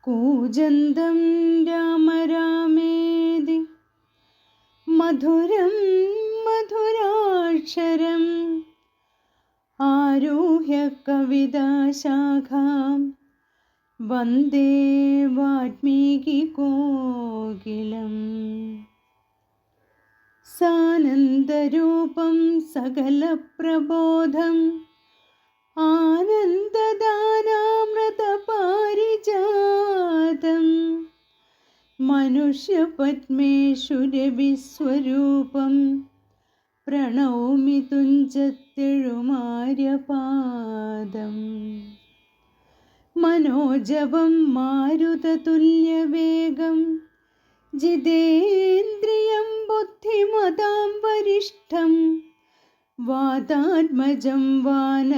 കൂജന്തം രാമ രാമേതി മധുരം മധുരാക്ഷരം ആരുഹ്യ കവിതാശാഖാം വന്ദേ വാൽമീകി കോകിലം. സാനന്ദരൂപം സകലപ്രബോധം ആനന്ദദാനാമൃതപാരിജാതം മനുഷ്യപത്മേഷുരവിസ്വരൂപം പ്രണൗമി തുഞ്ചത്തെഴുമാര്യപാദം. മനോജവം മാരുതതുല്യവേഗം ജിതേന്ദ്രിയം ബുദ്ധിമതാം വരിഷ്ഠം വാതാത്മജം വാനരയൂഥമുഖ്യം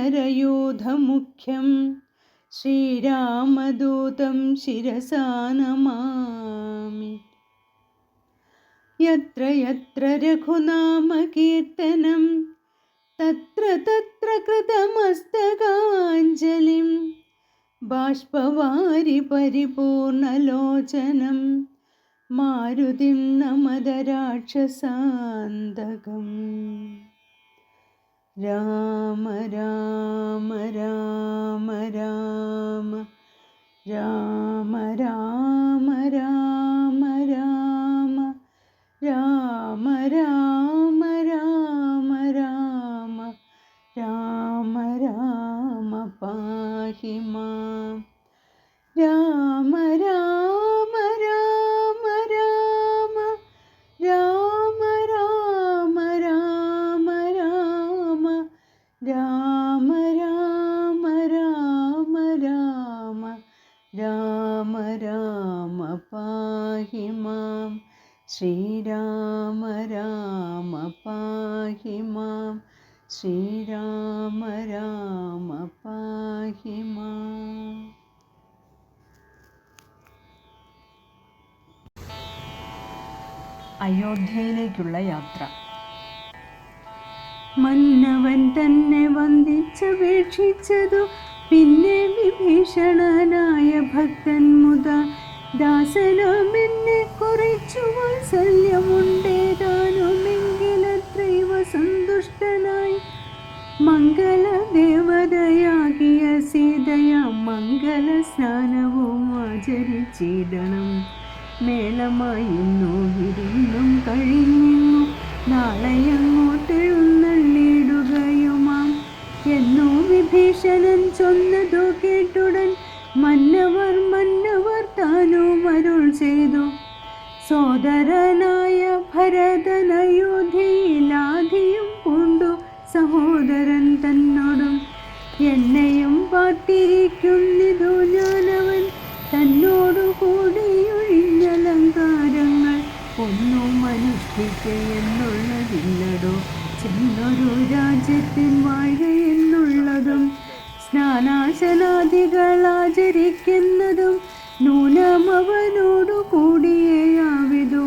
ശ്രീരാമദൂതം ശിരസാ നമാമി. യത്ര യത്ര രഘുനാമകീർത്തനം തത്ര തത്ര കൃതമസ്തകാഞ്ജലിം ബാഷ്പവാരി പരിപൂർണലോചനം മാരുതിം നമത രാക്ഷസാന്തകം. രാമ രാമ രാമ രാമ രാമ രാമ രാമ രാമ രാമ രാമ രാമ രാമ രാമ രാമ പാഹി മാം. രാമ രാമ രാമ രാമ രാമ രാമ രാമ രാമ രാമ രാമ രാമ രാമ രാമ രാമ പാഹി മാം. ശ്രീരാമ രാമ പാഹി മാം. ശ്രീരാമ രാമ പാഹി മാം. അയോധ്യയിലേക്കുള്ള യാത്ര. മന്നവൻ തന്നെ വന്ദിച്ചപേക്ഷിച്ചതു പിന്നെ വിഭീഷണനായ ഭക്തൻ മുത. ദാസനാമെന്നെ കുറിച്ചു വാത്സല്യമുണ്ടേതാനുമെങ്കിലത്രൈവ സന്തുഷ്ടനായി മംഗളദേവതയാകിയ സീതയാ മംഗള സ്നാനവും ആചരിച്ചിടണം. മേളമായിന്നു വിരുന്നും കഴിഞ്ഞിന്നു നാളെയങ്ങോട്ടെഴുന്നള്ളിടുകയുമാം എന്നു വിഭീഷണൻ ചൊന്നതു കേട്ടുടൻ മന്നവർ താനും അരുൾ ചെയ്തു. സോദരനായ ഭരതനയോധ്യയിലാധിയും പൂണ്ടു സഹോദരൻ തന്നോടും എന്നെയും പാർത്തിരിക്കുന്നിതു ഞാനവൻ തന്നോടു കൂടിയൊഴിഞ്ഞലങ്കാരങ്ങൾ ഒന്നും അനുഷ്ഠിക്കയെന്നുള്ളതില്ലടോ. ചെന്നൊരു രാജ്യത്തിൻ വാഴുക എന്നുള്ളതും സ്നാനാശനാദികളാചരിക്കുന്നതും നൂനമവനോടു കൂടിയേയാവിതു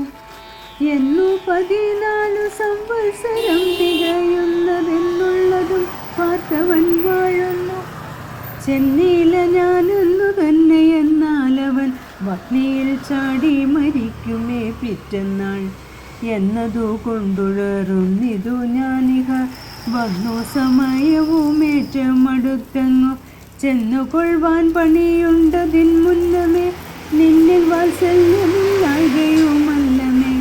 എന്നു 14 സംവത്സരം തികയുന്നതെന്നുള്ളതും പാർത്തവൻ വാഴുന്നു. ചെന്നീല ഞാനെന്നു തന്നെ എന്നാലവൻ വഗ്നിയിൽ ചാടി മരിക്കുമേ പിറ്റന്നാൾ എന്നതു കൊണ്ടുഴറുന്നിതു ഞാനിഹ. വന്നു സമയവുമേറ്റമടുത്തങ്ങു ചെന്നുകൊള്ളുവാൻ പണിയുണ്ടതിൻ മുന്നമേ നിന്നിൽ വാത്സല്യമില്ലായ്കയുമല്ലമേ.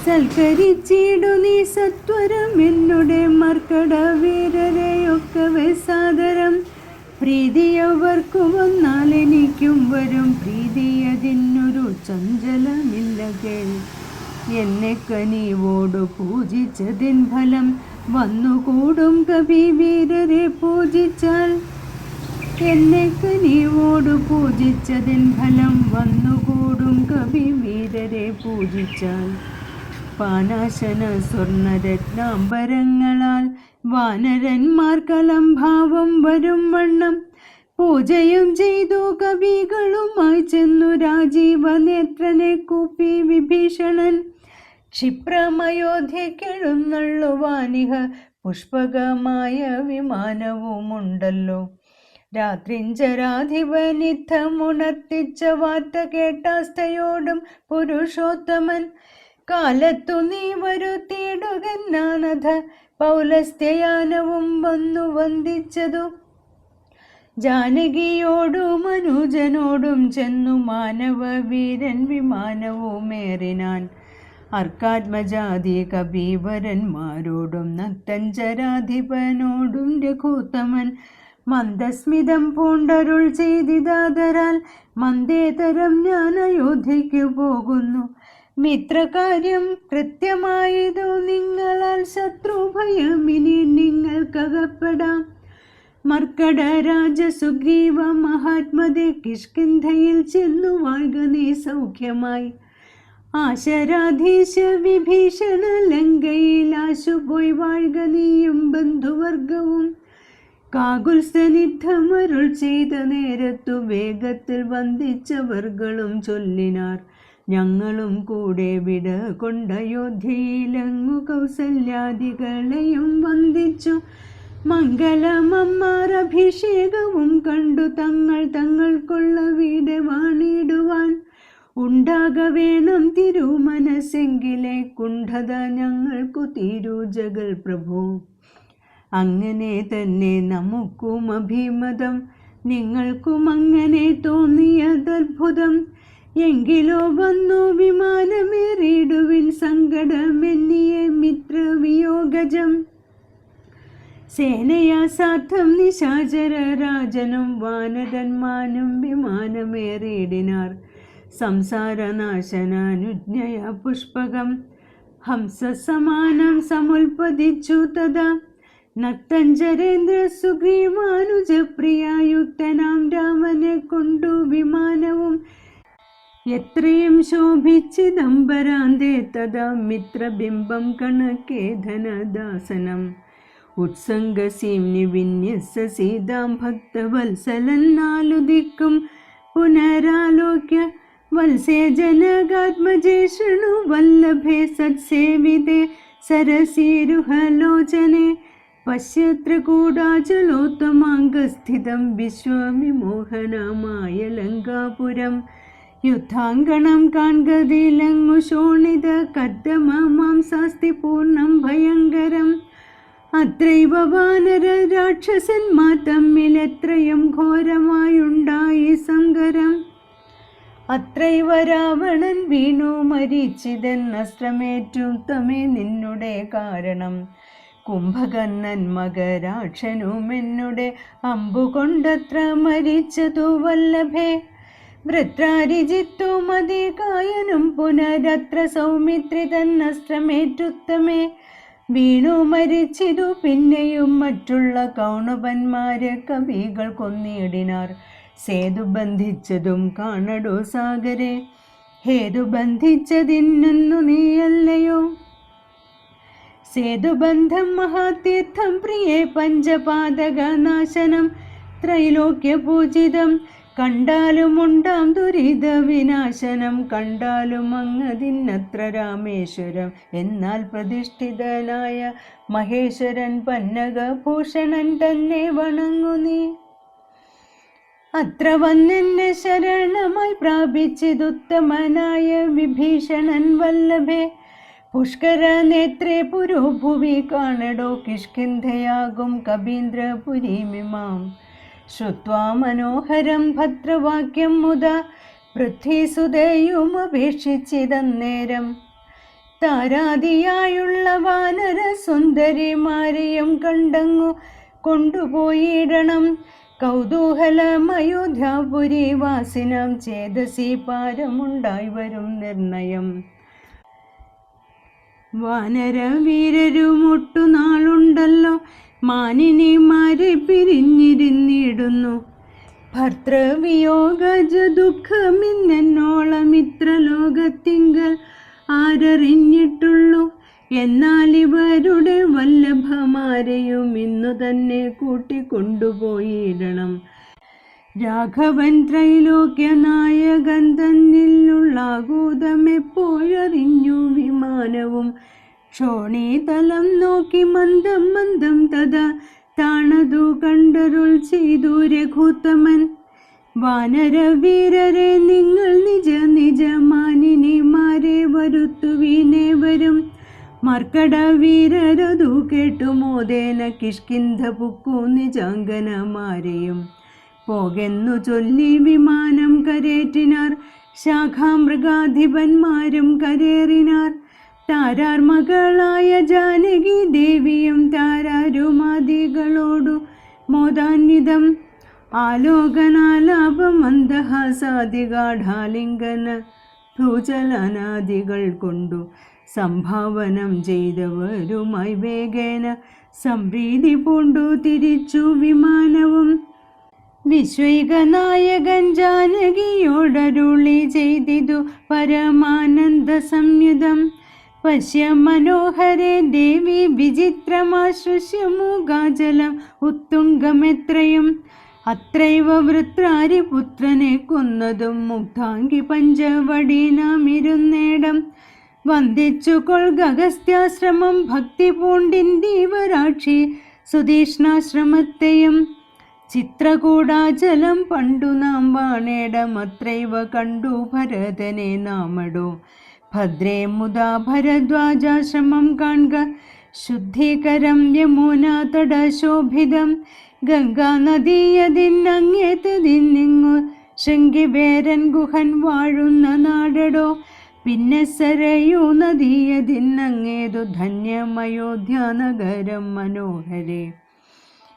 സൽക്കരിച്ചിടു നീ സത്വരം എന്നുടെ മർക്കട വീരരെയൊക്കവെ സാദരം. പ്രീതിയവർക്കു വന്നാൽ എനിക്കും വരും പ്രീതിയതിനൊരു ചഞ്ചലമില്ല കേൾ. എന്നെ കനിവോടു പൂജിച്ചതിൻ ഫലം വന്നുകൂടും കവിവീരരെ പൂജിച്ചാൽ. എന്നെ കനിവോടു പൂജിച്ചതിൻ ഫലം വന്നുകൂടും കവിവീരരെ പൂജിച്ചാൽ. പാനാശന സ്വർണരത്നാംബരങ്ങളാൽ വാനരന്മാർക്കലംഭാവം വരും വണ്ണം പൂജയും ചെയ്തു കവികളുമായി ചെന്നു രാജീവനേത്രനെ കൂപ്പി വിഭീഷണൻ. ക്ഷിപ്രമയോധ്യക്കെഴുന്നള്ളുവാനിഹ പുഷ്പകമായ വിമാനവുമുണ്ടല്ലോ. രാത്രിഞ്ചരാധിപനിത്തമുണർത്തിച്ച വാർത്ത കേട്ടാസ്ഥയോടും പുരുഷോത്തമൻ കാലത്തു നീ വരുത്തിയിടുകന്നാനഥ പൗലസ്ത്യയാനവും വന്നു വന്ദിച്ചതു. ജാനകിയോടും അനുജനോടും ചെന്നു മാനവ വീരൻ വിമാനവുമേറിനാൻ. അർക്കാത്മജാതി കബീവരന്മാരോടും നക്തഞ്ചരാധിപനോടും രഘുത്തമൻ മന്ദസ്മിതം പൂണ്ടരുൾ ചെയ്തിതാതരാൽ മന്ദേതരം ഞാൻ അയോധ്യയ്ക്കു പോകുന്നു. മിത്രകാര്യം കൃത്യമായതു നിങ്ങളാൽ ശത്രുഭയമിനി നിങ്ങൾക്കകപ്പെടാം. മർക്കടരാജ സുഗ്രീവ മഹാത്മദേ കിഷ്കിന്ധയിൽ ചെന്നു വാഴ്ക നീ സൗഖ്യമായി. ആശരാധീശ വിഭീഷണ ലങ്കയിൽ ആശുപോയി വാഴ്ക നീയും ബന്ധുവർഗവും. കാകുൽസനിദ്ധമരുൾ ചെയ്ത നേരത്തു വേഗത്തിൽ വന്ദിച്ചവർകളും ചൊല്ലിനാർ. ഞങ്ങളും കൂടെ വിട കൊണ്ടയോധ്യയിലങ്ങു കൗസല്യാദികളെയും വന്ദിച്ചു. മംഗളമമ്മാർ അഭിഷേകവും കണ്ടു തങ്ങൾ തങ്ങൾക്കുള്ള വീട് വാണിടുവാൻ. ഉണ്ടാക വേണം തിരുമനസ്സെങ്കിലെ കുണ്ഠത ഞങ്ങൾക്കു തീരൂ ജഗൽ പ്രഭു. അങ്ങനെ തന്നെ നമുക്കും അഭിമതം, നിങ്ങൾക്കും അങ്ങനെ തോന്നിയതത്ഭുതം. എങ്കിലോ വന്നു വിമാനമേറിടുവിൻ സങ്കടമെന്നിയെ മിത്രവിയോഗജം. സേനയാ സാർത്ഥം നിശാചര രാജനും വാനരന്മാനും വിമാനമേറിയിടിനാർ. സംസാരനാശനാനുജ്ഞയ പുഷ്പകം ഹംസസമാനം സമുൽപതിച്ചു തഥാ. നക്തഞ്ചരേന്ദ്ര സുഗ്രീവാനുജപ്രിയായുക്തനാം രാമനെ കൊണ്ടു വിമാനവും എത്രയും ശോഭിച്ചിദംബരാന്തേ തഥാ മിത്രബിംബം കണക്കേ ധനദാസനം. ഉത്സംഗസീംനി വിന്യസ്യ സീതാം ഭക്തവത്സലൻ നാലു ദിക്കും പുനരാലോക്യ. വത്സേ ജനകാത്മജേ ശൃണു വല്ലഭേ സത്സേവിതേ സരസീരുഹലോചനെ. പശ്യത്ര കൂടാചലോത്തമാംഗസ്ഥിതം വിശ്വവിമോഹനമായ ലങ്കാപുരം. യുദ്ധാങ്കണം കാൺകതിലങ്ങു ശോണിത കർദ്ദമമാം സാസ്തി പൂർണ്ണം ഭയങ്കരം. അത്രൈവ വാനര രാക്ഷസന്മാർ തമ്മിലെത്രയും ഘോരമായുണ്ടായി സങ്കരം. അത്രൈവ രാവണൻ വീണു മരിച്ചിതെന്നസ്ത്രമേറ്റു തമേ നിന്നുടെ കാരണം. കുംഭകർണൻ മകരാക്ഷനുമെന്നുടെ അമ്പുകൊണ്ടത്ര മരിച്ചതു വല്ലഭേ. വൃത്രാരിജിത്തു മതികായനും പുനരത്ര സൗമിത്രി തന്നസ്ത്രമേറ്റുത്തമേ. വീണു മരിച്ചിതു പിന്നെയും മറ്റുള്ള കൗണപന്മാര് കവികൾ കൊന്നിടിനാർ. സേതു ബന്ധിച്ചതും കാണടോ സാഗരെ, ഹേതു ബന്ധിച്ചതിന്നു നീയല്ലയോ. സേതുബന്ധം മഹാതീർത്ഥം പ്രിയേ പഞ്ചപാതക നാശനം. ത്രൈലോക്യപൂജിതം കണ്ടാലുമുണ്ടാം ദുരിത വിനാശനം. കണ്ടാലും അങ്ങതിന്നത്ര രാമേശ്വരം. എന്നാൽ പ്രതിഷ്ഠിതനായ മഹേശ്വരൻ പന്നകഭൂഷണൻ തന്നെ വണങ്ങു നീ. അത്ര വന്നെന്നെ ശരണമായി പ്രാപിച്ചിതുത്തമനായ വിഭീഷണൻ വല്ലഭേ. പുഷ്കര നേത്രേ പുരോഭുവി കാണടോ കിഷ്കിന്ധയാകും കബീന്ദ്രപുരീമിമാം. ശ്രുത്വാ മനോഹരം ഭദ്രവാക്യം മുതാ പൃഥ്വീസുതയുമപേക്ഷിച്ചിതന്നേരം. താരാദിയായുള്ള വാനര സുന്ദരിമാരെയും കണ്ടങ്ങു കൊണ്ടുപോയിടണം. കൗതൂഹലമയോധ്യാപുരീവാസിനാം ചേതസി പാരമുണ്ടായി വരും നിർണയം. വാനര വീരരുമൊട്ടു നാളുണ്ടല്ലോ മാനിനിമാരെ പിരിഞ്ഞിരുന്നിടുന്നു. ഭർത്തൃവിയോഗജ ദുഃഖമിന്നോളം ഇത്ര ലോകത്തിങ്കൽ ആരറിഞ്ഞിട്ടുള്ളൂ. എന്നാൽ ഇവരുടെ വല്ലഭമാരെയും ഇന്നു തന്നെ കൂട്ടിക്കൊണ്ടുപോയിടണം. രാഘവൻ ത്രൈലോക്യനായകൻ തന്നിലുള്ളാകൂതമെപ്പോഴറിഞ്ഞു വിമാനവും. ക്ഷോണീതലം നോക്കി മന്ദം മന്ദം തഥാ താണതു കണ്ടരുൾ ചെയ്തു രഘുത്തമൻ. വാനരവീരരെ നിങ്ങൾ നിജ നിജ മാനിനിമാരെ വരുത്തുവീനേവരും. മർക്കടവീരരതു കേട്ടു മോദേന കിഷ്കിന്ധ പുക്കു നിജാംഗനമാരെയും. പോകെന്നു ചൊല്ലി വിമാനം കരേറ്റിനാർ. ശാഖാമൃഗാധിപന്മാരും കരേറിനാർ. താരാർ മകളായ ജാനകി ദേവിയും താരാരുമാദികളോടു മോദാന്വിതം. ആലോകനാലാപമന്ദഹാസാദിഗാഢാലിംഗന ഭൂചലനാദികൾ കൊണ്ടു സംഭാവനം ചെയ്തവരുമായി വേഗേന സംപ്രീതി പൂണ്ടു തിരിച്ചു വിമാനവും. വിശ്വൈകനായകൻ ജാനകിയോടരുളി ചെയ്തിതു പരമാനന്ദ സംയുതം. പശ്യ മനോഹരേ ദേവി വിചിത്രമാശുഷ്യ മൂകാചലം ഉത്തുംഗമെത്രയും. അത്രൈവ വൃത്രാരിപുത്രനെ കൊന്നതും മുഗ്ധാംഗി പഞ്ചവടീനാമിരുന്നേടം. വന്ദിച്ചു കൊൾഗസ്ത്യാശ്രമം ഭക്തി പൂണ്ടിന്ദീവരാക്ഷി സുതീഷ്ണാശ്രമത്തെയും. ചിത്രകൂടാചലം പണ്ടു നാം വാണേടം അത്രൈവ കണ്ടു ഭരതനെ നാമടോ. ഭദ്രേ മുദാ ഭരദ്വാജാശ്രമം കാൺക ശുദ്ധീകരം യമുനാതട ശോഭിതം. ഗംഗാ നദീയതിന്നങ്ങേത്തതിന്നിങ്ങു ശൃംഗിവേരൻ ഗുഹൻ വാഴുന്ന നാടടോ. പിന്നെ സരയൂ നദീയതിന്നങ്ങേതു ധന്യമയോധ്യാനഗരം മനോഹരേ.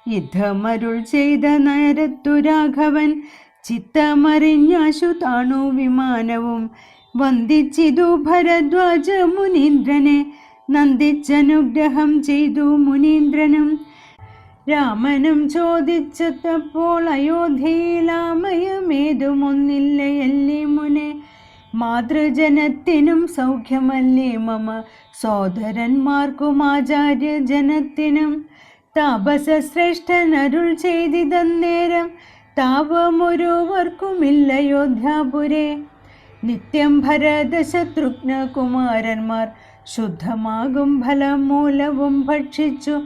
യുദ്ധമരുൾ ചെയ്ത നേരത്തു രാഘവൻ ചിത്തമറിഞ്ഞാശു താണു വിമാനവും. വന്ദിച്ചിതു ഭരദ്വാജ മുനീന്ദ്രനെ നന്ദിച്ചനുഗ്രഹം ചെയ്തു മുനീന്ദ്രനും. രാമനും ചോദിച്ചപ്പോൾ അയോധ്യയിലാമയമേതുമൊന്നില്ലയല്ലേ മുനെ. മാതൃജനത്തിനും സൗഖ്യമല്ലേ മമ സോദരന്മാർക്കും ആചാര്യജനത്തിനും. താപസശ്രേഷ്ഠനരുൾ ചെയ്തിതന്നേരം താപമൊരുവർക്കുമില്ലയോധ്യാപുരേ. നിത്യം ഭരതശത്രുഘ്ന കുമാരന്മാർ ശുദ്ധമാകും ഫലമൂലവും ഭക്ഷിച്ചു.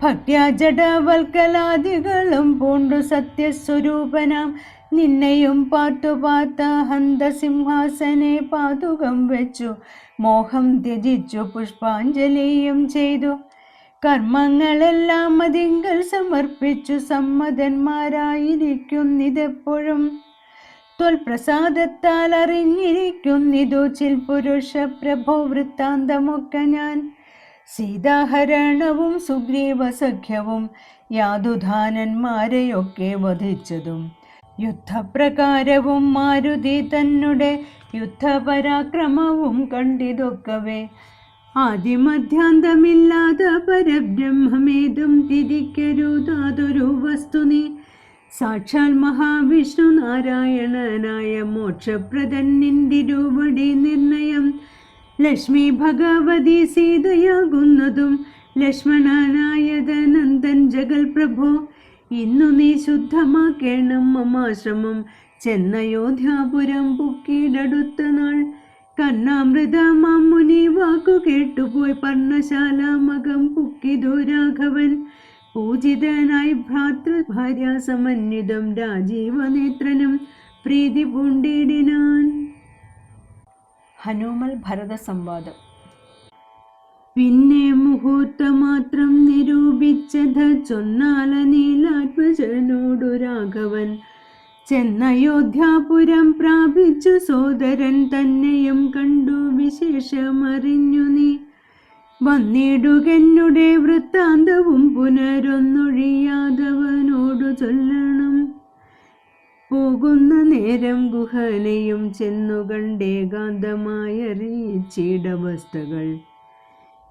ഭക്ത്യാ ജഡവൽക്കലാദികളും പൂണ്ടു സത്യസ്വരൂപനാം നിന്നെയും പാർത്ത ഹന്തസിംഹാസനെ പാതുകം വെച്ചു. മോഹം ത്യജിച്ചു പുഷ്പാഞ്ജലിയും ചെയ്തു. കർമ്മങ്ങളെല്ലാം അതിങ്കൽ സമർപ്പിച്ചു സമ്മതന്മാരായിരിക്കുന്നിതെപ്പോഴും. ത്വൽപ്രസാദത്താൽ അറിഞ്ഞിരിക്കുന്നിതു ചിൽ പുരുഷ പ്രഭോ വൃത്താന്തമൊക്കെ ഞാൻ. സീതാഹരണവും സുഗ്രീവ സഖ്യവും യാതുധാനന്മാരെയൊക്കെ വധിച്ചതും. യുദ്ധപ്രകാരവും മാരുതി തന്നെ യുദ്ധപരാക്രമവും കണ്ടിതൊക്കവേ. ആദിമധ്യാന്തമില്ലാത്ത പരബ്രഹ്മമേതും തിരിക്കരുതാതൊരു വസ്തു നീ. സാക്ഷാൽ മഹാവിഷ്ണു നാരായണനായ മോക്ഷപ്രദൻ നിന്തിരുവടി നിർണയം. ലക്ഷ്മി ഭഗവതി സീതയാകുന്നതും ലക്ഷ്മണനായതനന്ദൻ ജഗൽ പ്രഭോ. ഇന്നു നീ ശുദ്ധമാക്കേണം മമാശ്രമം ചെന്നയോധ്യാപുരം പുക്കിടടുത്ത നാൾ. കർണാമൃതമാം മുനി വാക്കു കേട്ടുപോയി പർണശാലാമകം പുക്കിതു രാഘവൻ. പൂജിതനായി ഭ്രാതൃഭാര്യ സമന്വിതം രാജീവനേത്രനും പ്രീതി പൂണ്ടിടിനാൻ. ഹനുമൽ ഭരത സംവാദം. പിന്നെ മുഹൂർത്തമാത്രം നിരൂപിച്ചത ചൊന്നാല നീലാത്മജനോടു രാഘവൻ. ചെന്നയോധ്യാപുരം പ്രാപിച്ചു സോദരൻ തന്നെയും കണ്ടു വിശേഷമറിഞ്ഞു നീ. വന്നിടുകെന്നുടെ വൃത്താന്തവും പുനരൊന്നൊഴിയാതവനോടു ചൊല്ലണം. പോകുന്ന നേരം ഗുഹനെയും ചെന്നു കണ്ടേകാന്തമായറിയിച്ചിടവസ്ഥകൾ.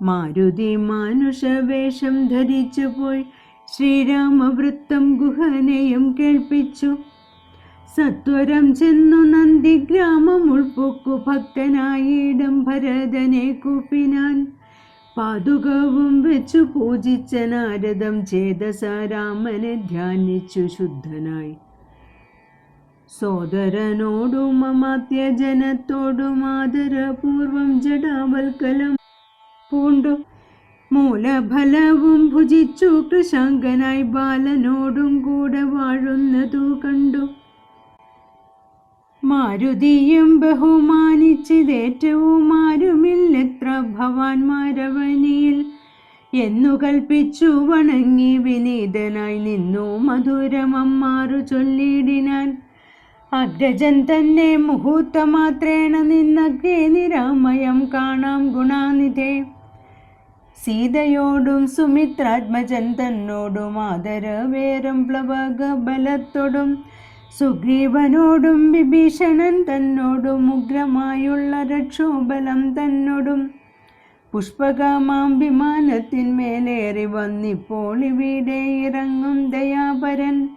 മാരുതി മാനുഷവേഷം ധരിച്ചു പോയി ശ്രീരാമവൃത്തം ഗുഹനെയും കേൾപ്പിച്ചു. സത്വരം ചെന്നു നന്ദിഗ്രാമം ഉൾപ്പൊക്കു ഭക്തനായിടം ഭരതനെ കൂപ്പിനാൻ. പാതുകവും വെച്ചു പൂജിച്ച നാരദം ചേതസ രാമനെ ധ്യാനിച്ചു ശുദ്ധനായി. സോദരനോടും മമാത്യജനത്തോടും ആദരപൂർവം ജടാവൽക്കലം പൂണ്ടു മൂലഫലവും ഭുജിച്ചു കൃശാങ്കനായി ബാലനോടും കൂടെ വാഴുന്നതു കണ്ടു. മാരുതിയും ബഹുമാനിച്ചിതേറ്റവും ആരുമില്ലെത്ര ഭവാന്മാരവനിയിൽ എന്നു കൽപ്പിച്ചു വണങ്ങി വിനീതനായി നിന്നു മധുരമമ്മാറു ചൊല്ലിടിനാൻ. അഗ്രജൻ തന്നെ മുഹൂർത്തമാത്രേണ നിന്നഗ്രേ നിരാമയം കാണാം ഗുണാനിധേ. സീതയോടും സുമിത്രാത്മജൻ തന്നോടും ആദരവേറും പ്ലവക ബലത്തോടും സുഗ്രീവനോടും വിഭീഷണൻ തന്നോടും ഉഗ്രമായുള്ള രക്ഷോബലം തന്നോടും പുഷ്പകമാം വിമാനത്തിന്മേലേറി വന്നിപ്പോൾ ഇവിടെ ഇറങ്ങും ദയാപരൻ.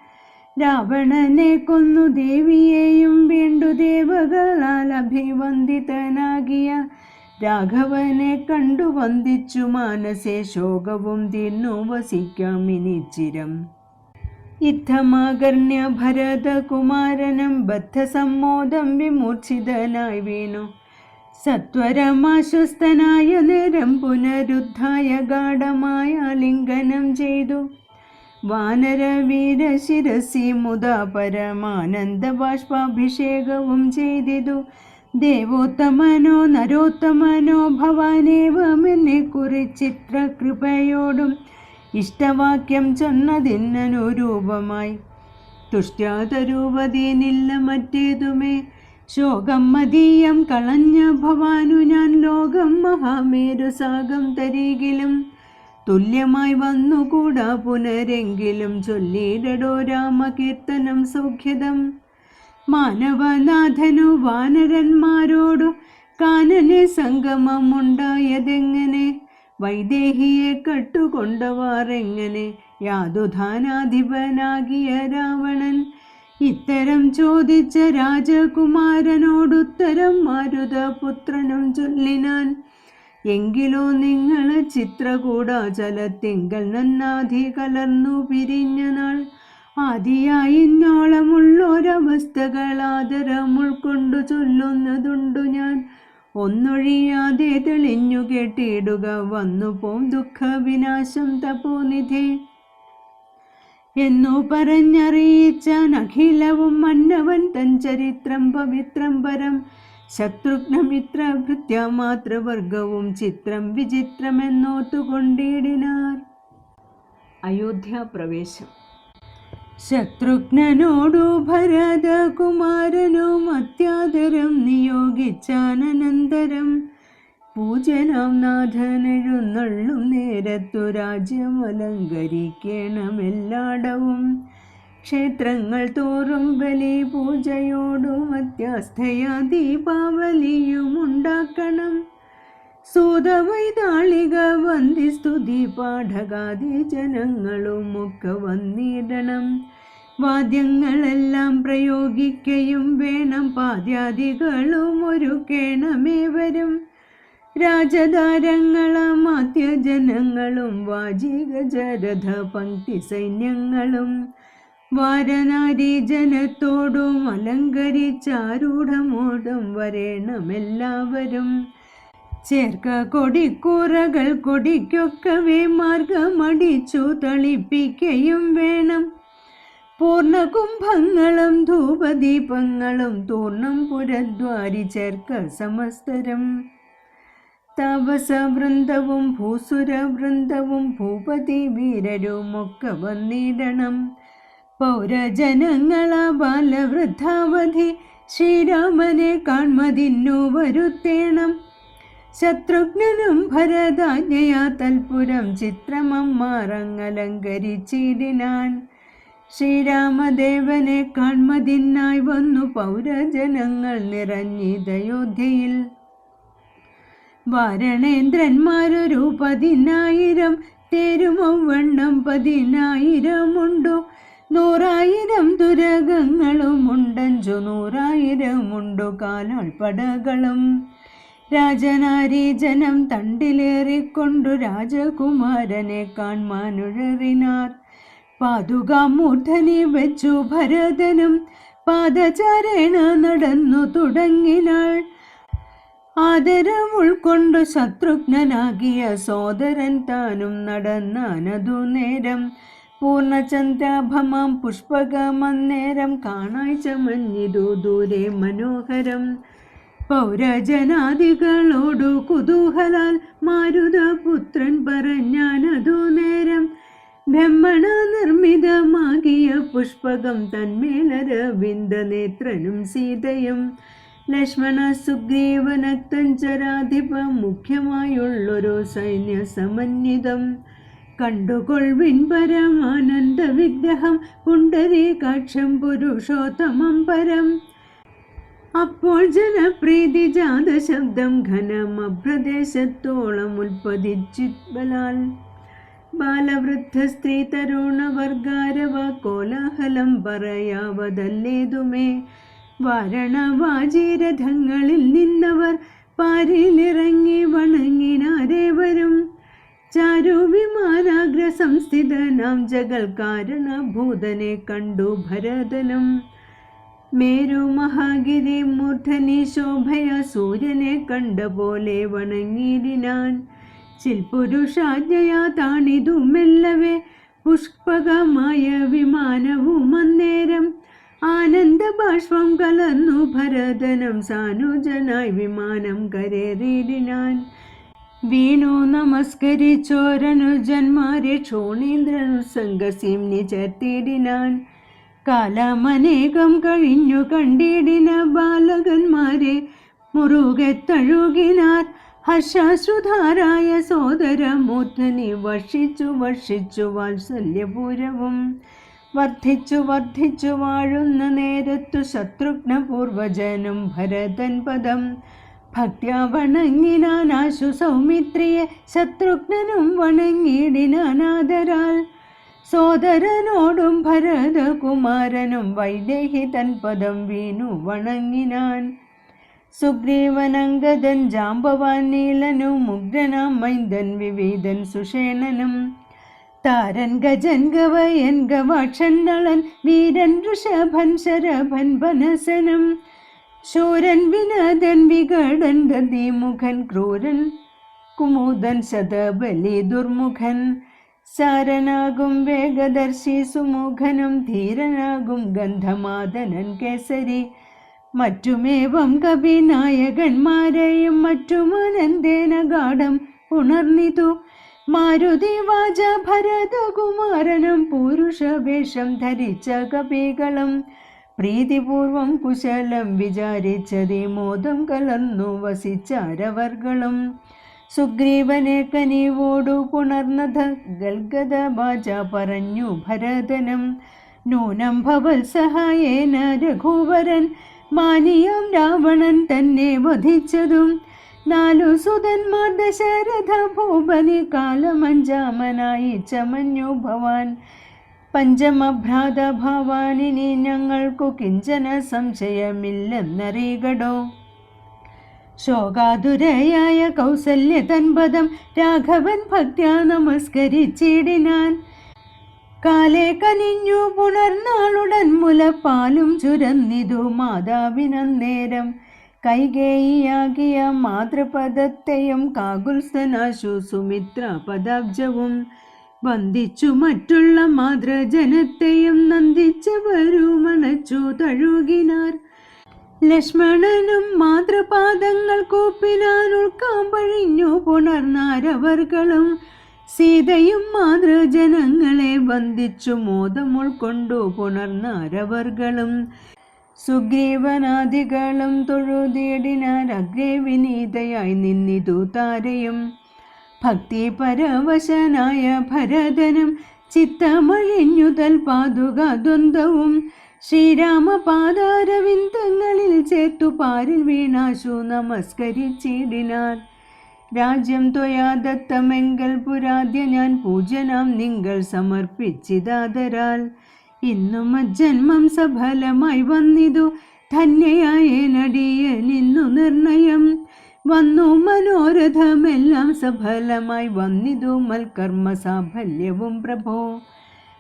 രാവണനെ കൊന്നു ദേവിയെയും വീണ്ടു ദേവകളാൽ അഭിവന്ദിതനാകിയ രാഘവനെ കണ്ടു വന്ദിച്ചു മാനസേ ശോകവും തീർന്നു വസിക്കാം ഇനിച്ചിരം. യുദ്ധമാകർണ്യ ഭരതകുമാരനും ബദ്ധസമ്മോദം വിമൂർച്ഛിതനായി വീണു. സത്വരമാശ്വസ്തനായ നേരം പുനരുദ്ധായ ഗാഠമായ ലിംഗനം ചെയ്തു. വാനരവീര ശിരസി മുതാ പരമാനന്ദ ബാഷ്പാഭിഷേകവും ചെയ്തിതു. ദേവോത്തമനോ നരോത്തമനോ ഭവാനേവമെന്നെ കുറിച്ചിത്ര കൃപയോടും ഇഷ്ടവാക്യം ചൊന്നതിനനുരൂപമായി തുഷ്ട്യാതരൂപതീനില്ല മറ്റേതുമേ. ശോകം മതീയം കളഞ്ഞ ഭവാനു ഞാൻ ലോകം മഹാമേരു സാഗം തരികിലും തുല്യമായി വന്നുകൂടാ പുനരെങ്കിലും ചൊല്ലിയിടടോ രാമകീർത്തനം സൗഖ്യദം. മാനവനാഥനു വാനരന്മാരോടു കാനനെ സംഗമമുണ്ടായതെങ്ങനെ? വൈദേഹിയെ കട്ടുകൊണ്ടവാറെങ്ങനെ? യാതുധാനാധിപനാകിയ രാവണൻ ഇത്തരം ചോദിച്ച രാജകുമാരനോടുത്തരം മാരുതപുത്രനും ചൊല്ലിനാൻ. എങ്കിലോ നിങ്ങൾ ചിത്രകൂടാചലത്തിങ്കൽ നന്നാധി കലർന്നു പിരിഞ്ഞ നാൾ ആദിയായിന്നോളമുള്ളൊരവസ്ഥകൾ ആദരം ഉൾക്കൊണ്ടു ചൊല്ലുന്നതുണ്ടു ഞാൻ. ഒന്നൊഴിയാതെ തെളിഞ്ഞു കേട്ടിടുക വന്നു പോം ദുഃഖവിനാശം തപോനിധേ എന്നു പറഞ്ഞറിയിച്ചാൻ അഖിലവും മന്നവൻ തൻ ചരിത്രം പവിത്രം പരം. ശത്രുഘ്നമിത്ര ഭൃത്യമാതൃവർഗവും ചിത്രം വിചിത്രമെന്നോത്തുകൊണ്ടിടിനാർ. അയോധ്യാപ്രവേശം. ശത്രുഘ്നനോടു ഭരതകുമാരനും അത്യാദരം നിയോഗിച്ചാനന്തരം പൂജനാം നാഥനെഴുന്നള്ളും നേരത്തു രാജ്യമലങ്കരിക്കണമെല്ലാടവും. ക്ഷേത്രങ്ങൾ തോറും ബലി പൂജയോടും അത്യാസ്ഥയാ ദീപാവലിയും ഉണ്ടാക്കണം. സൂതവൈതാളിക വന്ദിസ്തുതി പാഠകാദി ജനങ്ങളും ഒക്കെ വന്നിടണം. വാദ്യങ്ങളെല്ലാം പ്രയോഗിക്കയും വേണം. പാദ്യാദികളും ഒരുക്കേണമേവരും. രാജധാരങ്ങളും ആദ്യജനങ്ങളും വാജികജരഥ പങ്ക്തി സൈന്യങ്ങളും വാരനാരി ജനത്തോടും അലങ്കരിച്ചാരൂഢമോടും വരേണമെല്ലാവരും. ചേർക്ക കൊടിക്കൂറകൾ കൊടിക്കൊക്കവേ മാർഗമടിച്ചു തളിപ്പിക്കയും വേണം. പൂർണ്ണകുംഭങ്ങളും ധൂപദീപങ്ങളും തൂർണം പുരദ്വാരി ചേർക്ക സമസ്തരം. താപസവൃന്ദവും ഭൂസുരവൃന്ദവും ഭൂപതി വീരരുമൊക്കെ വന്നിടണം. പൗരജനങ്ങള ബാലവൃദ്ധാവധി ശ്രീരാമനെ കാൺമതിന്നു വരുത്തേണം. ശത്രുഘ്നനും ഭരതാജ്ഞയാ തൽപുരം ചിത്രമമ്മാറങ്ങലങ്കരിച്ചിടിനാൻ. ശ്രീരാമദേവനെ കാൺമതിനായി വന്നു പൗരജനങ്ങൾ നിറഞ്ഞിതയോധ്യയിൽ. വാരണേന്ദ്രന്മാരൊരു 10,000 തേരുമവണ്ണം 10,000 100,000 തുരകങ്ങളും 500,000 കാലാൾപ്പടകളും. രാജനാരി ജനം തണ്ടിലേറിക്കൊണ്ടു രാജകുമാരനെ കാൺമാനുഴറിനാർ. പാതുകാമൂർധനി വെച്ചു ഭരതനും പാദചാരേണ നടന്നു തുടങ്ങിനാൾ. ആദരം ഉൾക്കൊണ്ടു ശത്രുഘ്നനാകിയ സോദരൻ താനും നടന്നാനതു നേരം. പൂർണ്ണചന്ദ്രാഭമാം പുഷ്പകമന്നേരം കാണായി ചമഞ്ഞിതു ദൂരെ മനോഹരം. പൗരജനാദികളോടു കുതൂഹലാൽ മാരുതപുത്രൻ പറഞ്ഞാനതു നേരം. ബ്രഹ്മണ നിർമ്മിതമാകിയ പുഷ്പകം തന്മേലരവിന്ദ നേത്രനും സീതയും. ലക്ഷ്മണ സുഗ്രീവനക്തഞ്ചരാധിപ മുഖ്യമായുള്ളൊരു സൈന്യ സമന്വിതം. കണ്ടുകൊൾവിൻ പരമാനന്ദ വിഗ്രഹം പുണ്ടരീകാക്ഷം പുരുഷോത്തമം പരം. അപ്പോൾ ജനപ്രീതി ജാത ശബ്ദം ഘനം അഭ്രദേശത്തോളം ഉൽപ്പതിച്ചിത്ബലാൽ. ബാലവൃദ്ധ സ്ത്രീ തരുണ വർഗാരവ കോലാഹലം പറയാവതല്ലേതുമേ. വാരണവാജീരഥങ്ങളിൽ നിന്നവർ പാരിലിറങ്ങി വണങ്ങിനാരേവരും. ചാരുവിമാനാഗ്ര സംസ്ഥിതനാം ജഗൽ കാരണഭൂതനെ കണ്ടു ഭരതനും. മേരു മഹാഗിരി മൂർധനി ശോഭയ സൂര്യനെ കണ്ട പോലെ വണങ്ങിയിടിനാൻ. ചിൽപുരുഷാജ്ഞയാ താണിതു മെല്ലവേ പുഷ്പകമായ വിമാനവും അന്നേരം. ആനന്ദ ബാഷ്പം കലർന്നു ഭരതനും സാനുജനായി വിമാനം കരേറിയിടിനാൻ. വീണു നമസ്കരിച്ചോരനുജന്മാരെ ക്ഷോണീന്ദ്രനുസംഗസിംനി ചേർത്തിടിനാൻ. കാലമനേകം കഴിഞ്ഞു കണ്ടിടിന ബാലകന്മാരെ മുറുകെ തഴുകിനാർ. ഹർഷാശ്രുധാരായ സോദരമൂർധനി വർഷിച്ചു വാത്സല്യപൂരവും. വർദ്ധിച്ചു വാഴുന്ന നേരത്തു ശത്രുഘ്നപൂർവജനും ഭരതൻ പദം. ഭക്ത്യാ വണങ്ങിനാനാശു സൗമിത്രിയെ ശത്രുഘ്നനും വണങ്ങിയിടിനാനാദരാൽ. സോദരനോടും ഭരതകുമാരനും വൈദേഹി തൻ പദം വീണു വണങ്ങിനാൻ. സുഗ്രീവനങ്കദൻ ജാംബവാൻ നീലനും മുഗ്ധനാം മൈന്ദൻ വിവീതൻ സുഷേണനും. താരൻ ഗജൻ ഗവയൻ ഗവാക്ഷൻ നളൻ വീരൻ ഋഷഭൻ ശരഭൻ വനസനും. ശൂരൻ വിനദൻ വികടൻ ദതിമുഖൻ ക്രൂരൻ കുമുദൻ ശതബലി ദുർമുഖൻ. സാരനാകും വേഗദർശി സുമുഖനും ധീരനാകും ഗന്ധമാദനൻ കേസരി. മറ്റുമേവം കവിനായകന്മാരെയും മറ്റുമനന്ദേന ഗാഠം ഉണർന്നിതു. മാരുതി വാച ഭരതകുമാരനും പുരുഷവേഷം ധരിച്ച കവികളും. പ്രീതിപൂർവം കുശലം വിചാരിച്ചതി മോദം കലർന്നു വസിച്ചാരവർകളും. സുഗ്രീവനെ കനിവോടു പുണർന്നത ഗൽഗത വാച പറഞ്ഞു ഭരതനും. നൂനം ഭവൽ സഹായേന രഘുവരൻ മാനിയാം രാവണൻ തന്നെ വധിച്ചതും. 4 സുതന്മാർ ദശരഥ ഭൂപനി കാലമഞ്ചാമനായി ചമഞ്ഞു ഭവാൻ. പഞ്ചമഭ്രാത ഭവാനിനി ഞങ്ങൾക്കു കിഞ്ചന സംശയമില്ലെന്നറികടോ. ശോകാതുരയായ കൗസല്യ തൻപദം രാഘവൻ ഭക്ത്യാ നമസ്കരിച്ചിടിനാൻ. കാലേ കനിഞ്ഞു പുണർന്നാളുടൻ മുലപ്പാലും ചുരന്നിതു മാതാവിനന്നേരം. കൈകേയിയാകിയ മാതൃപദത്തെയും കാകുൽസ്ഥനാശു സുമിത്ര പദാബ്ജവും. വന്ദിച്ചു മറ്റുള്ള മാതൃജനത്തെയും നന്ദിച്ചവരുമണച്ചു തഴുകിനാർ. ലക്ഷ്മണനും മാതൃപാദങ്ങൾ കൂപ്പിനാൻ ഉൾക്കാമ്പഴിഞ്ഞു പുണർന്നാരവർകളും. സീതയും മാതൃജനങ്ങളെ വന്ദിച്ചു മോദം ഉൾക്കൊണ്ടു പുണർന്നാരവർകളും. സുഗ്രീവനാദികളും തൊഴുതിടിനാർ. അഗ്രേ വിനീതയായി നിന്നിതു താരയും. ഭക്തി പരവശനായ ഭരതനും ചിത്തമഴിഞ്ഞുതൽ പാതുക ദ്വന്ദ്വവും. ശ്രീരാമപാദാരവിന്ദങ്ങളിൽ ചേർത്തു പാരിൽ വീണാശു നമസ്കരിച്ചിടിനാർ. രാജ്യം ത്വയാ ദത്തമെങ്കൽ പുരാദ്യ ഞാൻ പൂജനാം നിങ്ങൾ സമർപ്പിച്ചിതാദരാൽ. ഇന്നു മജ്ജന്മം സഫലമായി വന്നിതു ധന്യയായേനടിയ നിന്നു നിർണയം. വന്നു മനോരഥമെല്ലാം സഫലമായി വന്നിതു മൽക്കർമ്മ സാഫല്യവും പ്രഭോ.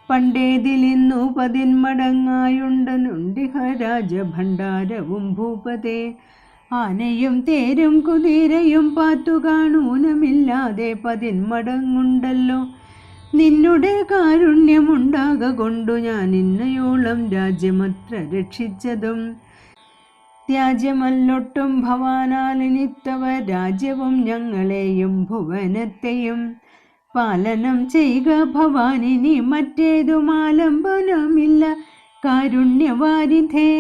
പണ്ടേതിലിന്നു 10 മടങ്ങായുണ്ടനുണ്ടിഹ രാജഭണ്ഡാരവും ഭൂപതേ. ആനയും തേരും കുതിരയും പാത്തുകാണൂനമില്ലാതെ 10 മടങ്ങുണ്ടല്ലോ. നിന്നുടെ കാരുണ്യമുണ്ടാക കൊണ്ടു ഞാൻ ഇന്നയോളം രാജ്യമത്ര രക്ഷിച്ചതും. ത്യാജ്യമല്ലൊട്ടും ഭവാനാലിനിത്തവ രാജ്യവും ഞങ്ങളെയും ഭുവനത്തെയും. പാലനം ചെയ്യുക ഭവാനിനി മറ്റേതുമാലംബനമില്ല കാരുണ്യവാരിധേ.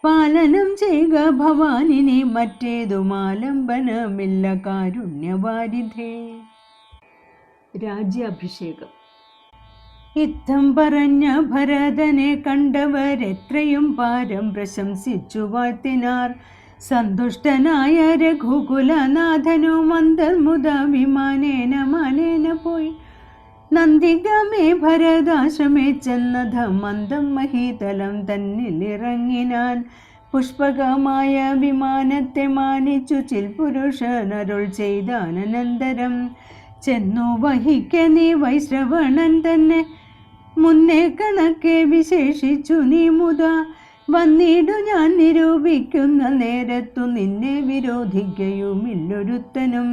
പാലനം ചെയ്യുക ഭവാനിനി മറ്റേതുമാലംബനമില്ല കാരുണ്യവാരിധേ. രാജ്യാഭിഷേകം. ഇത്തം പറഞ്ഞ ഭരതനെ കണ്ടവരെത്രയും പാരം പ്രശംസിച്ചു വാഴ്ത്തിനാർ. സന്തുഷ്ടനായ രഘുകുലനാഥനും അന്തർമുദ വിമാനേന മാനേന പോയി. നന്ദിഗമേ ഭരതാശ്രമേ ചെന്നധ മന്ദം മഹീതലം തന്നിലിറങ്ങിനാൻ. പുഷ്പകമായ വിമാനത്തെ മാനിച്ചു ചിൽപുരുഷനരുൾ ചെയ്താനന്തരം. ചെന്നു വഹിക്ക നീ വൈശ്രവണൻ തന്നെ മുന്നേ കണക്കെ വിശേഷിച്ചു നീ മുത. വന്നിടു ഞാൻ നിരൂപിക്കുന്ന നേരത്തു നിന്നെ വിരോധിക്കയുമില്ലൊരുത്തനും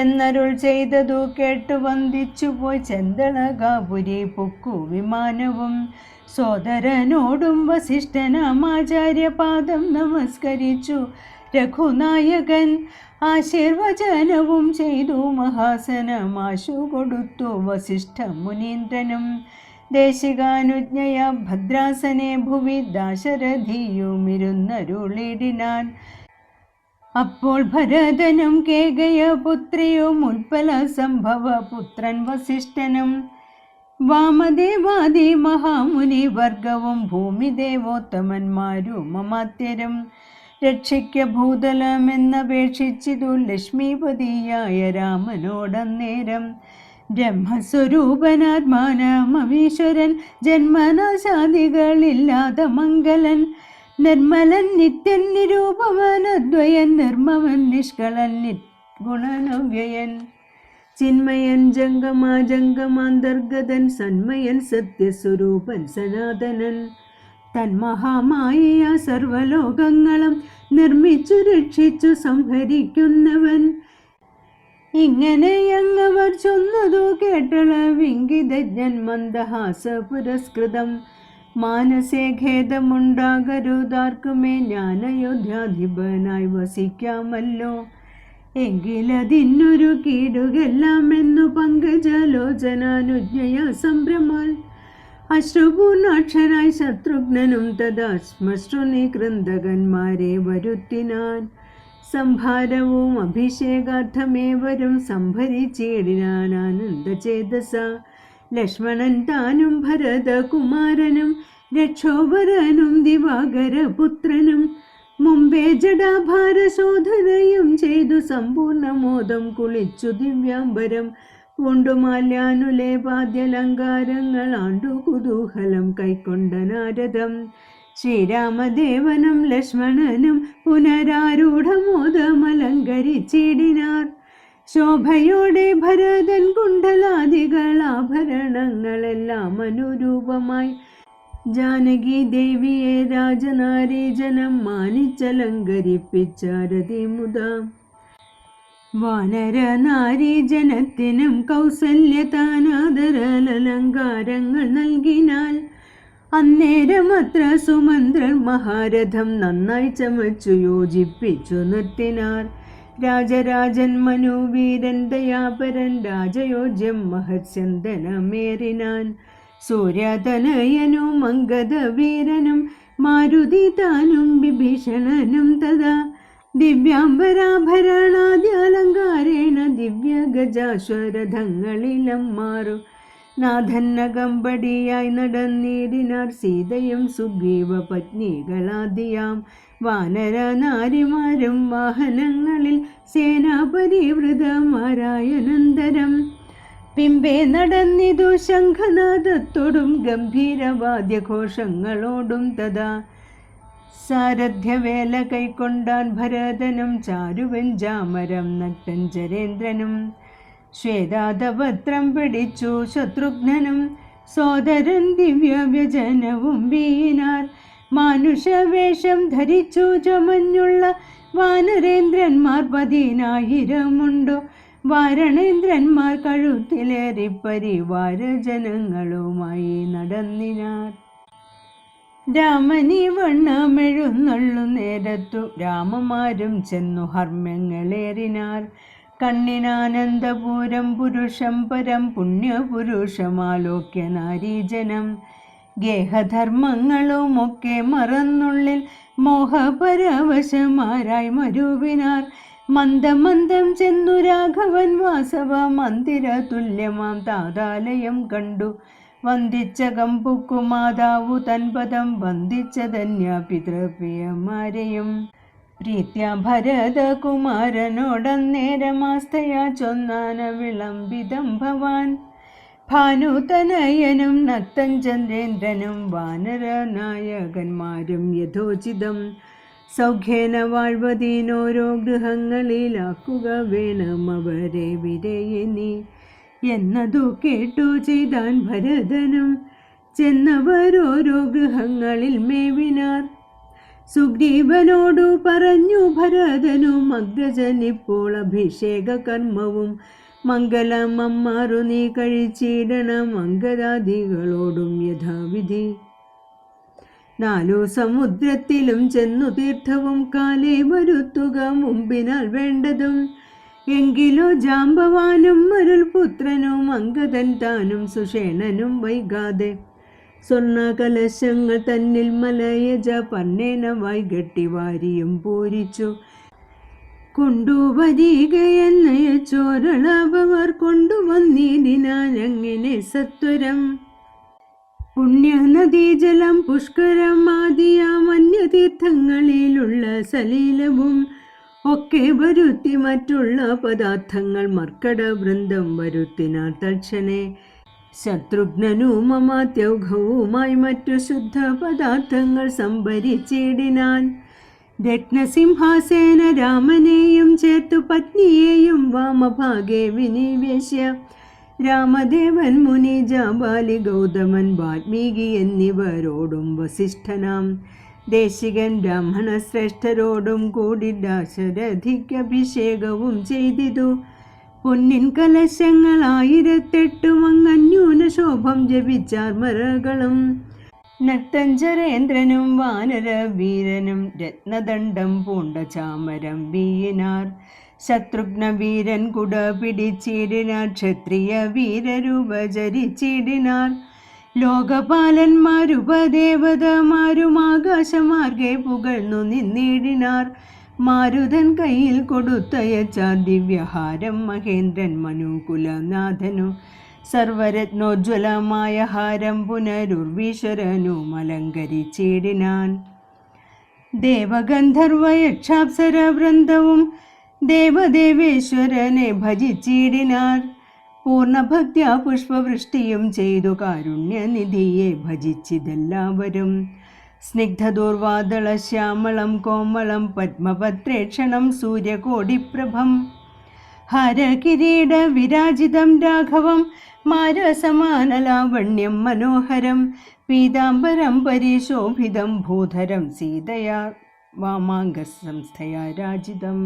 എന്നരുൾ ചെയ്തതു കേട്ടു വന്ദിച്ചു പോയി ചെന്തളകാപുരി പൊക്കു വിമാനവും. സോദരനോടും വസിഷ്ഠനാമാചാര്യപാദം നമസ്കരിച്ചു രഘുനായകൻ. ആശീർവചനവും ചെയ്തു മഹാസനമാശു കൊടുത്തു വസിഷ്ഠ മുനീന്ദ്രനും. ദേശികാനുജ്ഞയ ഭദ്രാസനെ ഭുവി ദാശരഥിയുമിരുന്നരുളിടിനാൻ. അപ്പോൾ ഭരതനും കേകയ പുത്രിയും ഉൽപ്പല സംഭവ പുത്രൻ വസിഷ്ഠനും. വാമദേവാദി മഹാമുനി വർഗവും ഭൂമിദേവോത്തമന്മാരും അമാത്യരും. രക്ഷിക്ക ഭൂതലമെന്നപേക്ഷിച്ചിതു ലക്ഷ്മീപതിയായ രാമനോടന്നേരം. ബ്രഹ്മസ്വരൂപനാത്മാനാമീശ്വരൻ ജന്മനാശാദികളില്ലാത മംഗലൻ. നിർമ്മലൻ നിത്യൻ നിരൂപവൻ അദ്വയൻ നിർമ്മവൻ നിഷ്കളൻ നിഗുണനവ്യയൻ. ചിന്മയൻ ജംഗമാന്തർഗതൻ സന്മയൻ സത്യസ്വരൂപൻ സനാതനൻ. തന്മഹാമായ സർവലോകങ്ങളും നിർമ്മിച്ചു രക്ഷിച്ചു സംഹരിക്കുന്നവൻ. ഇങ്ങനെയങ്ങവർ ചൊന്നതു കേട്ടള വിങ്കിതജ്ഞൻ മന്ദഹാസ പുരസ്കൃതം. മാനസേ ഖേദമുണ്ടാകരുതാർക്കുമേ ഞാൻ അയോധ്യാധിപനായി വസിക്കാമല്ലോ. എങ്കിലതിന്നൊരു കീടുകെല്ലാമെന്നു പങ്കജലോചനാനുജ്ഞയ സംഭ്രമാൽ. അശ്രുപൂർണാക്ഷരായി ശത്രുഘ്നനും തഥാ ശ്മശ്രുനികൃന്ദകന്മാരെ വരുത്തിനാൻ. സംഭാരവും അഭിഷേകാർത്ഥമേവരും സംഭരിച്ചിടിനാൻ ആനന്ദചേതസ. ലക്ഷ്മണൻ താനും ഭരതകുമാരനും രക്ഷോവരനും ദിവാകരപുത്രനും. മുമ്പേ ജടാഭാരശോധനയും ചെയ്തു സമ്പൂർണമോദം കുളിച്ചു ദിവ്യാംബരം പൂണ്ടുമാല്യാനുലേപാദ്യലങ്കാരങ്ങൾ ആണ്ടു കുതൂഹലം കൈക്കൊണ്ട നാരദം. ശ്രീരാമദേവനും ലക്ഷ്മണനും പുനരാരൂഢമോദമലങ്കരിച്ചിടിനാർ. ശോഭയോടെ ഭരതൻ കുണ്ഡലാദികൾ ആഭരണങ്ങളെല്ലാം അനുരൂപമായി. ജാനകി ദേവിയെ രാജനാരീജനം മാനിച്ചലങ്കരിപ്പിച്ചാരതി മുത. വാനര നാരീജനത്തിനും കൗസല്യതാനാദരലങ്കാരങ്ങൾ നൽകിനാൽ. അന്നേരമത്ര സുമന്ത്രർ മഹാരഥം നന്നായി ചമച്ചു യോജിപ്പിച്ചു നിർത്തിനാർ. രാജരാജൻ മനുവീരൻ ദയാപരൻ രാജയോജ്യം മഹത്സ്യന്തനമേറിനാൻ. സൂര്യതനയനും മംഗധവീരനും മാരുതി താനും വിഭീഷണനും തഥാ. ദിവ്യാംബരാഭരണാദ്യാലങ്കാരേണ ദിവ്യഗജാശ്വരഥങ്ങളിലും മാറും. നാഥന്നകമ്പടിയായി നടന്നിടിനാർ. സീതയും സുഗ്രീവ പത്നികളാദിയാം വാനര നാരിമാരും വാഹനങ്ങളിൽ സേനാപരിവൃതമാരായനന്തരം. പിമ്പേ നടന്നിതു ശംഖനാദത്തോടും ഗംഭീരവാദ്യഘോഷങ്ങളോടും തഥാ. സാരഥ്യവേല കൈക്കൊണ്ടാൻ ഭരതനും ചാരുവെഞ്ചാമരം നക്തഞ്ചരേന്ദ്രനും. ശ്വേതാദവത്രം പിടിച്ചു ശത്രുഘ്നനും. സോദരൻ ദിവ്യവ്യജനവും വീണാർ. മാനുഷവേഷം ധരിച്ചു ചമഞ്ഞുള്ള വാനരേന്ദ്രന്മാർ 10,000 വാരണേന്ദ്രന്മാർ കഴുത്തിലേറി പരിവാര ജനങ്ങളുമായി നടന്നിനാർ. രാമനീ വണ്ണമെഴുന്നള്ളു നേരത്തു രാമമാരും ചെന്നു ഹർമ്മ്യങ്ങളേറിനാർ. കണ്ണിനാനന്ദപൂരം പുരുഷം പരം പുണ്യപുരുഷമാലോക്യ നാരീജനം. ഗേഹധർമ്മങ്ങളുമൊക്കെ മറന്നുള്ളിൽ മോഹപരവശമാരായി മരുവിനാർ. മന്ദമന്ദം ചെന്നു രാഘവൻ വാസവ മന്ദിര തുല്യമാം താതാലയം കണ്ടു. വന്ദിച്ചകം പുക്കു മാതാവു തൻപദം വന്ദിച്ച ധന്യ പിതൃപ്രിയമാരെയും. പ്രീത്യ ഭരതകുമാരനോടന്നേരമാസ്തയാ ചൊന്നാന വിളംബിതം ഭവാൻ. ഭാനുതനയനും നക്തഞ്ചന്ദ്രേന്ദ്രനും വാനരനായകന്മാരും യഥോചിതം സൗഖ്യേന വാഴ്വതീനോരോ ഗൃഹങ്ങളിലാക്കുക വേണം അവരെ വിരയിനി എന്നതു കേട്ടു ചെയ്താൻ ഭരതനും. ചെന്നവരോരോ ഗൃഹങ്ങളിൽ മേവിനാർ. സുഗ്രീവനോടു പറഞ്ഞു ഭരതനും അഗ്രജനിപ്പോൾ അഭിഷേക കർമ്മവും മംഗലമമ്മാറു നീ കഴിച്ചിടണം അംഗരാദികളോടും യഥാവിധി. 4 സമുദ്രത്തിലും ചെന്നു തീർത്ഥവും കാലേ വരുത്തുക മുമ്പിനാൽ വേണ്ടതും. എങ്കിലോ ജാമ്പവാനും മരുൾപുത്രനും അംഗദൻ താനും സുഷേണനും വൈകാതെ സ്വർണ്ണ കലശങ്ങൾ തന്നിൽ മലയജ പന്നേന വൈകട്ടി വാരിയും പൂരിച്ചു കൊണ്ടുവരികയെന്നയച്ചോരളവർ കൊണ്ടുവന്നിടിനാനങ്ങനെ സത്വരം. പുണ്യനദീജലം പുഷ്കരം ആദിയാം അന്യതീർത്ഥങ്ങളിലുള്ള സലീലവും ഒക്കെ വരുത്തി മറ്റുള്ള പദാർത്ഥങ്ങൾ മർക്കട വൃന്ദം വരുത്തിനാർ തൽക്ഷണേ. ശത്രുഘ്നനും അമാത്യൗഘവുമായി മറ്റു ശുദ്ധ പദാർത്ഥങ്ങൾ സംഭരിച്ചിടിനാൻ. രത്നസിംഹാസേന രാമനെയും ചേർത്തു പത്നിയെയും വാമഭാഗേ വിനിവേശ്യ രാമദേവൻ മുനി ജാബാലി ഗൗതമൻ വാൽമീകി എന്നിവരോടും വസിഷ്ഠനാം ദേശികൻ ബ്രാഹ്മണ ശ്രേഷ്ഠരോടും കൂടി ദാശരഥിക്ക് അഭിഷേകവും ചെയ്തിതു. പൊന്നിൻ കലശങ്ങൾ 1008 അങ്ങന്യൂന ശോഭം ജപിച്ചാർ മരകളും. നക്തഞ്ചരേന്ദ്രനും വാനര വീരനും രത്നദണ്ഡം പൂണ്ട ചാമരം വീയിനാർ. ശത്രുഘ്ന വീരൻ കുട പിടിച്ചിടിനാർ. ക്ഷത്രിയ വീരരൂപചരിച്ചിടിനാർ. ലോകപാലന്മാരുപദേവതമാരും ആകാശമാർഗെ പുകഴ്ന്നു നിന്നിടിനാർ. മാരുതൻ കയ്യിൽ കൊടുത്തയച്ചാർ ദിവ്യഹാരം മഹേന്ദ്രൻ മനുകുലനാഥനു. സർവരത്നോജ്വലമായ ഹാരം പുനരുർവീശ്വരനും അലങ്കരിച്ചിടിനാൻ. ദേവഗന്ധർവ യക്ഷാപ്സര വൃന്ദവും ദേവദേവേശ്വരനെ ഭജിച്ചിടിനാർ. പൂർണ്ണഭക്ത്യാ പുഷ്പവൃഷ്ടിയും ചെയ്തു കാരുണ്യനിധിയെ ഭജിച്ചിതെല്ലാവരും. സ്നിഗ്ധദൂർവാദള ശ്യാമളം കോമളം പത്മപത്രേക്ഷണം സൂര്യകോടിപ്രഭം. ഹാരകിരീട വിരാജിതം രാഘവം മാരസമാനലാവണ്യം മനോഹരം. പീതാംബരം പരിശോഭിതം ഭൂധരം സീതയാ വാമാംഗസംസ്ഥയാ രാജിതം.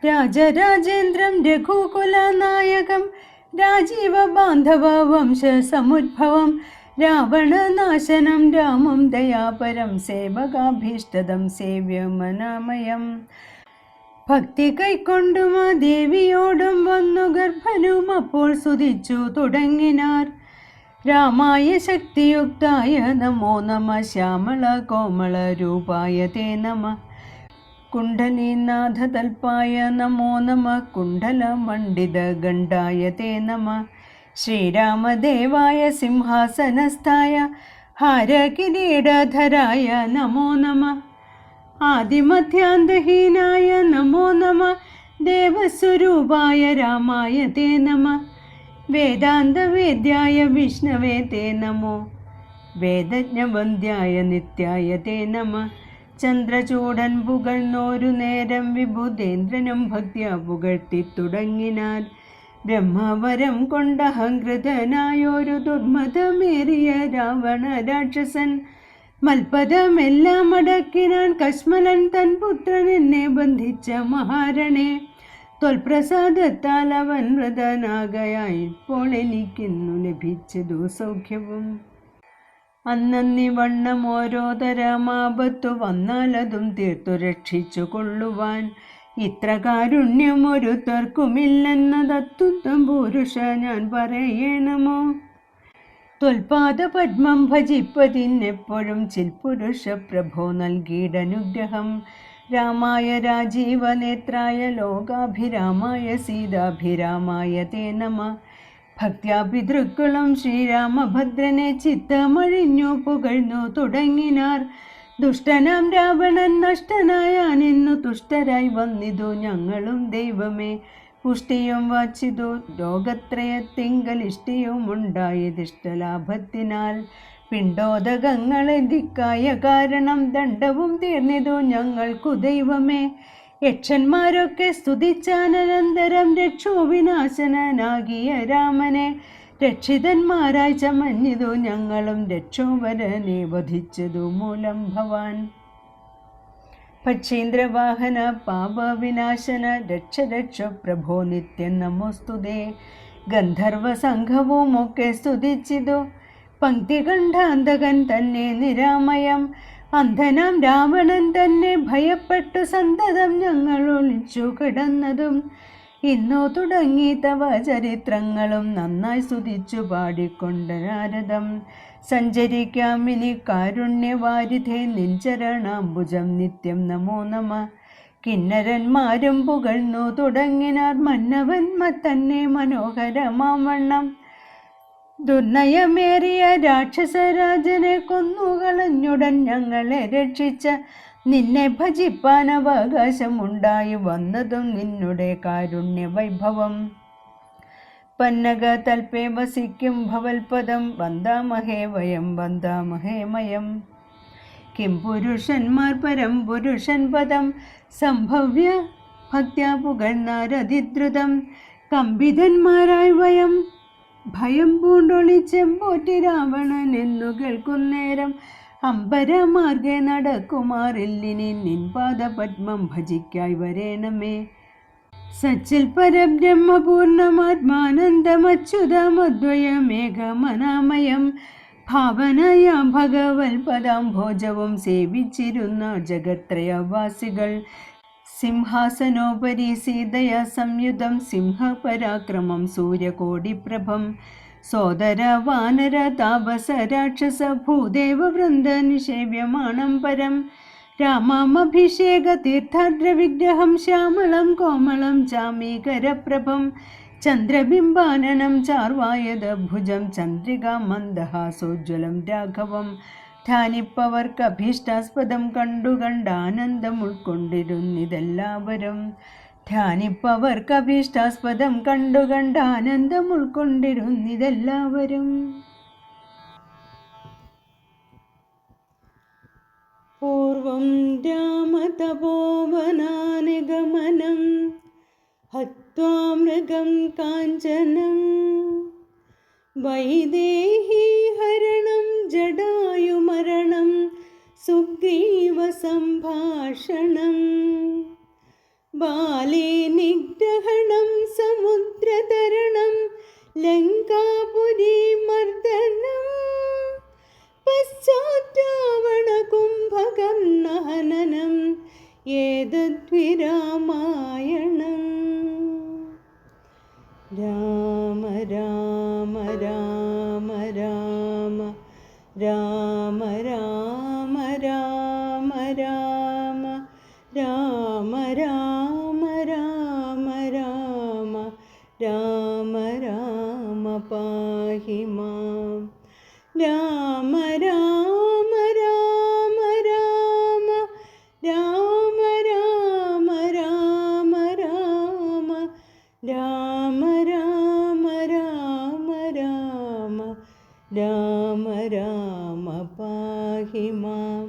രാജരാജേന്ദ്രം രഘുകുലനായകം രാജീവ ബാന്ധവ വംശ സമുദ്ഭവം. രാവണനാശനം രാമം ദയാപരം സേവകാഭീഷ്ടദം സേവ്യമനാമയം. ഭക്തി കൈക്കൊണ്ടും ആ ദേവിയോടും വന്നു ഗർഭനും അപ്പോൾ സ്തുതിച്ചു തുടങ്ങിനാർ. രാമായ ശക്തിയുക്തായ നമോ നമ. ശ്യാമള കോമള രൂപായ തേ നമ. കുണ്ഡലീനാഥതൽപായ നമോ നമ. കുണ്ഡലമണ്ഡിത ഗണ്ഡായ തേ നമ. ശ്രീരാമദേവായ സിംഹാസനസ്ഥായ ഹാരകിരീടധരായ നമോ നമ. ആദിമധ്യാന്തഹീനായ നമോ നമ. ദേവസ്വരൂപായ രാമായ തേ നമ. വേദാന്തവേദ്യായ വിഷ്ണവേ തേ നമോ. വേദജ്ഞവന്ദ്യായ നിത്യായ തേ നമ. ചന്ദ്രചൂടൻ പുകഴ്ന്നോരു നേരം വിബുധേന്ദ്രനും ഭക്ത്യാ പുകഴ്ത്തി തുടങ്ങിനാൻ. ബ്രഹ്മവരം കൊണ്ടഹങ്കൃതനായൊരു ദുർമതമേറിയ രാവണ രാക്ഷസൻ മൽപദമെല്ലാം അടക്കിനാൻ കശ്മലൻ തൻ പുത്രൻ എന്നെ ബന്ധിച്ച മഹാരണേ. ത്വൽപ്രസാദത്താൽ അവൻ വ്രതനാകയായി ഇപ്പോൾ എനിക്കിന്നു ലഭിച്ചതു സൗഖ്യവും. അന്നന്നിവണ്ണം ഓരോ തരമാപത്തു വന്നാലതും തീർത്തു രക്ഷിച്ചു കൊള്ളുവാൻ ഇത്ര കാരുണ്യം ഒരുത്തർക്കുമില്ലെന്നതത്വം പുരുഷ ഞാൻ പറയണമോ. ത്വൽപാദ പദ്മം ഭജിപ്പതിനെപ്പോഴും ചിൽപുരുഷ പ്രഭോ നൽകിയിടനുഗ്രഹം. രാമായ രാജീവനേത്രായ ലോകാഭിരാമായ സീതാഭിരാമായ തേ നമ. ഭക്ത്യാ പിതൃക്കളും ശ്രീരാമഭദ്രനെ ചിത്തമഴിഞ്ഞു പുകഴ്ന്നു തുടങ്ങിനാർ. ദുഷ്ടനാം രാവണൻ നഷ്ടനായാനിന്നു തുഷ്ടരായി വന്നിതു ഞങ്ങളും ദൈവമേ. പുഷ്ടിയും വാച്ചിതു ലോകത്രയത്തിങ്കലിഷ്ടിയും ഉണ്ടായതിഷ്ടലാഭത്തിനാൽ. പിണ്ടോദകങ്ങളെ ദിക്കായ കാരണം ദണ്ഡവും തീർന്നിതു ഞങ്ങൾക്കു ദൈവമേ. യക്ഷന്മാരൊക്കെ സ്തുതിച്ചാനന്തരം രക്ഷോവിനാശനാകിയ രാമനെ രക്ഷിതന്മാരായി ചമഞ്ഞിതു ഞങ്ങളും രക്ഷോവരനെ വധിച്ചതു മൂലം ഭവാൻ. പക്ഷീന്ദ്രവാഹന പാപവിനാശന രക്ഷ രക്ഷ പ്രഭോ നിത്യം നമോസ്തുതേ. ഗന്ധർവ സംഘവുമൊക്കെ സ്തുതിച്ചിതു പങ്ക്തികണ്ഠാന്തകൻ തന്നെ നിരാമയം. അന്ധനാം രാവണൻ തന്നെ ഭയപ്പെട്ടു സന്തതം ഞങ്ങൾ ഒളിച്ചു കിടന്നതും. ഇന്നോ തുടങ്ങി തവ ചരിത്രങ്ങളും നന്നായി സ്തുതിച്ചു പാടിക്കൊണ്ട് നാരദം. സഞ്ചരിക്കാം ഇനി കാരുണ്യവാരിധേ നിൻചരണാംബുജം നിത്യം നമോ നമ. കിന്നരന്മാരും പുകഴ്ന്നു തുടങ്ങിനാർ മന്നവന്മാർ തന്നെ മനോഹരമാവണ്ണം. ദുർനയമേറിയ രാക്ഷസരാജനെ കൊന്നുകളഞ്ഞുടൻ ഞങ്ങളെ രക്ഷിച്ച നിന്നെ ഭജിപ്പാൻ അവകാശമുണ്ടായി വന്നതും നിന്നുടെ കാരുണ്യ വൈഭവം. പന്നക തൽപേ വസിക്കും ഭവൽപദം വന്ദാമഹേ വയം വന്ദാമഹേ മയം. കിം പുരുഷന്മാർ പരം പുരുഷൻ പദം സംഭവ്യ ഭക്ത്യാ പുകഴ്ന്നാരതിദ്രുതം. കമ്പിതന്മാരായി വയം ഭയം പൂണ്ടൊളിച്ചെമ്പോറ്റി രാവണൻ എന്നു കേൾക്കുന്നേരം. അമ്പരമാർഗെ നടക്കുമാറില്ലിനി നിൻ പാദപദ്മം ഭജിക്കായി വരേണമേ. സച്ചിൽ പരബ്രഹ്മപൂർണമാത്മാനന്ദമച്യുതമദ്വയമേഘമനാമയം. ഭാവനയാം ഭഗവത്പദാംഭോജവും സേവിച്ചിരുന്ന ജഗത്രയവാസികൾ. സിംഹാസനോപരി സീതയ സംയുതം സിംഹപരാക്രമം സൂര്യകോടിപ്രഭം. സോദര വാനര താപസ രാക്ഷസ ഭൂദേവ വൃന്ദ നിഷേവ്യമാണം പരം. രാമാമഭിഷേക തീർത്ഥാദ്രവിഗ്രഹം ശ്യാമളം കോമളം ചാമീകരപ്രഭം. ചന്ദ്രബിംബാനനം ചാർവായദഭുജം ചന്ദ്രികാ മന്ദഹാസോജ്വലം രാഘവം. ധ്യാനിപ്പവർക്കഭീഷ്ടാസ്പദം കണ്ടുകണ്ടാനന്ദം ഉൾക്കൊണ്ടിരുന്നിതെല്ലാവരും. ധ്യാനിപ്പവർക്കഭീഷ്ടാസ്പദം കണ്ടുകണ്ടാനന്ദം ഉൾക്കൊണ്ടിരുന്നിതെല്ലാവരും. പൂർവം രാമതപോവനാനിഗമനം ഹത്വാ മൃഗം കാഞ്ചനം. വൈദേഹി ഹരണം ജടായുമരണം സുഗ്രീവ സംഭാഷണം. ബാലേ നിഗ്രഹണം സമുദ്രതരണം ലങ്കാപുരീ മർദ്ദനം. പശ്ചാദ്രാവണ കുംഭകർണഹനനം ഏതദ്വിരാമായണം. രാമ രാമ രാമ രാമ രാമ രാമ രാമ രാമ രാമ രാമ രാമ രാമ രാമ രാമ പാഹി മാം. രാമ രാമ രാമ രാമ രാമ രാമ രാമ രാമ രാമ രാമ രാമ രാമ രാമ രാമ പാഹി മാം.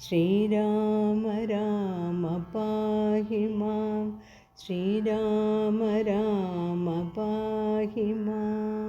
ശ്രീരാമ രാമ പാഹി മാം. ശ്രീരാമ രാമ പാഹി മാം.